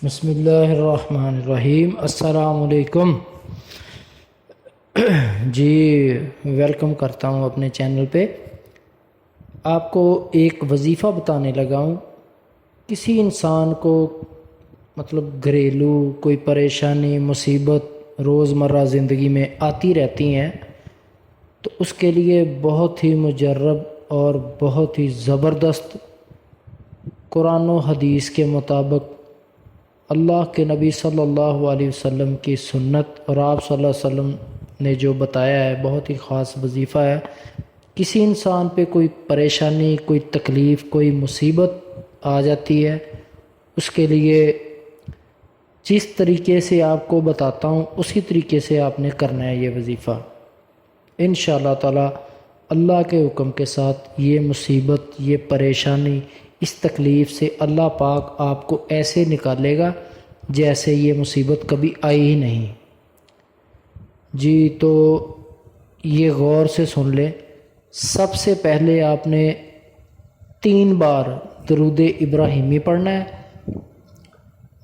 بسم اللہ الرحمن الرحیم۔ السلام علیکم جی، ویلکم کرتا ہوں اپنے چینل پہ۔ آپ کو ایک وظیفہ بتانے لگا ہوں۔ کسی انسان کو گھریلو کوئی پریشانی مصیبت روزمرہ زندگی میں آتی رہتی ہیں، تو اس کے لیے بہت ہی مجرب اور بہت ہی زبردست قرآن و حدیث کے مطابق اللہ کے نبی صلی اللہ علیہ وسلم کی سنت اور آپ صلی اللہ علیہ وسلم نے جو بتایا ہے، بہت ہی خاص وظیفہ ہے۔ کسی انسان پہ کوئی پریشانی، کوئی تکلیف، کوئی مصیبت آ جاتی ہے، اس کے لیے جس طریقے سے آپ کو بتاتا ہوں اسی طریقے سے آپ نے کرنا ہے یہ وظیفہ۔ انشاءاللہ تعالی اللہ کے حکم کے ساتھ یہ مصیبت، یہ پریشانی، اس تکلیف سے اللہ پاک آپ کو ایسے نکالے گا جیسے یہ مصیبت کبھی آئی ہی نہیں۔ جی تو یہ غور سے سن لیں۔ سب سے پہلے آپ نے 3 بار درود ابراہیمی پڑھنا ہے۔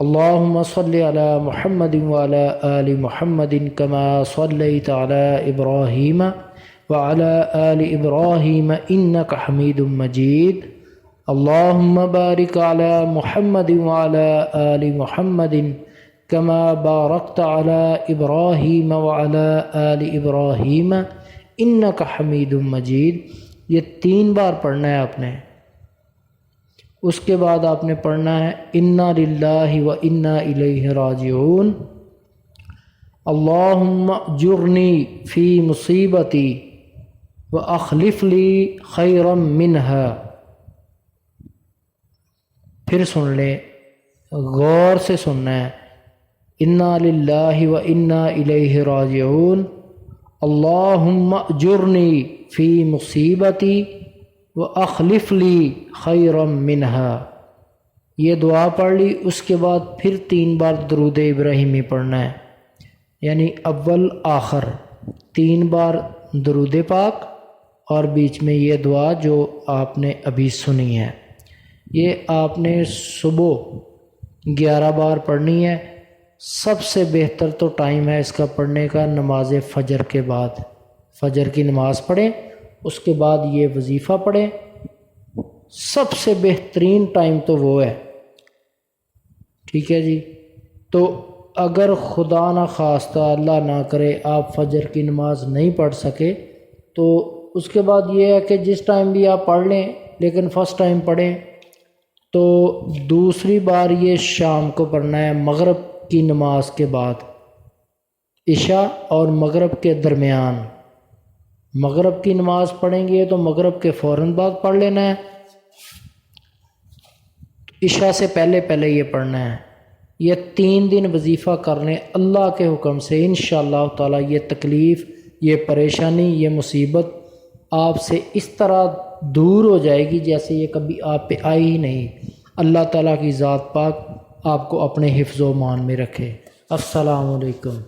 اللہم صلی علی محمد وعلی آل محمد کما صلیت علی ابراہیم وعلی آل ابراہیم انک حمید مجید۔ اللہم بارک علی محمد وعلی آل محمد کما بارکت علی ابراہیم وعلی آل ابراہیم انک حمید مجید۔ یہ 3 بار پڑھنا ہے آپ نے۔ اس کے بعد آپ نے پڑھنا ہے انا للہ و انا الیہ راجعون۔ اللہم اجرنی فی مصیبتی و اخلف لی خیرا منہا۔ پھر سن لیں، غور سے سننا ہے۔ انا للہ و انا الیہ راجعون، اللہم اجرنی فی مصیبتی و اخلف لی خیرا منہا۔ یہ دعا پڑھ لی۔ اس کے بعد پھر 3 بار درود ابراہیمی پڑھنا ہے، یعنی اول آخر 3 بار درود پاک اور بیچ میں یہ دعا جو آپ نے ابھی سنی ہے۔ یہ آپ نے صبح 11 بار پڑھنی ہے۔ سب سے بہتر تو ٹائم ہے اس کا پڑھنے کا نماز فجر کے بعد۔ فجر کی نماز پڑھیں، اس کے بعد یہ وظیفہ پڑھیں۔ سب سے بہترین ٹائم تو وہ ہے، ٹھیک ہے جی۔ تو اگر خدا نہ خواستہ، اللہ نہ کرے، آپ فجر کی نماز نہیں پڑھ سکے تو اس کے بعد یہ ہے کہ جس ٹائم بھی آپ پڑھ لیں، لیکن فرسٹ ٹائم پڑھیں تو دوسری بار یہ شام کو پڑھنا ہے، مغرب کی نماز کے بعد، عشاء اور مغرب کے درمیان۔ مغرب کی نماز پڑھیں گے تو مغرب کے فوراً بعد پڑھ لینا ہے، عشاء سے پہلے پہلے یہ پڑھنا ہے۔ یہ 3 دن وظیفہ کر لیں اللہ کے حکم سے، انشاءاللہ تعالی یہ تکلیف، یہ پریشانی، یہ مصیبت آپ سے اس طرح دور ہو جائے گی جیسے یہ کبھی آپ پہ آئی ہی نہیں۔ اللہ تعالیٰ کی ذات پاک آپ کو اپنے حفظ و امان میں رکھے۔ السلام علیکم۔